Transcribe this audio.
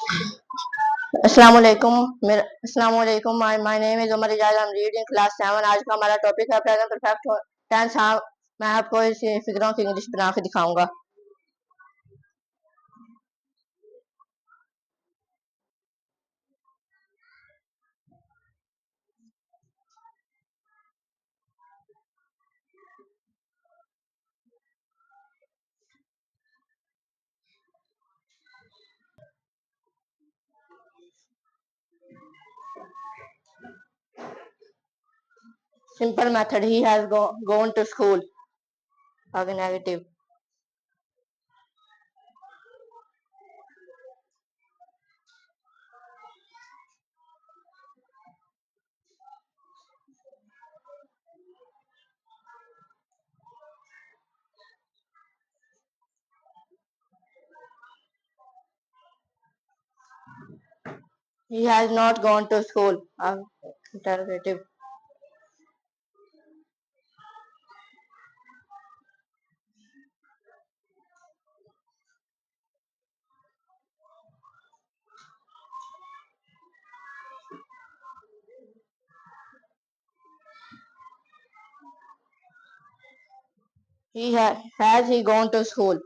अस्सलामुअलैकुम my name is Umar Ijaz. I am reading class 7। आज का हमारा टॉपिक है प्रेजेंट परफेक्ट टेंस। हाँ, मैं आपको इस फिगरों की इंग्लिश बना के दिखाऊंगा। Simple method, he has gone to school। आगे negative, he has not gone to school। Interrogative, has he gone to school।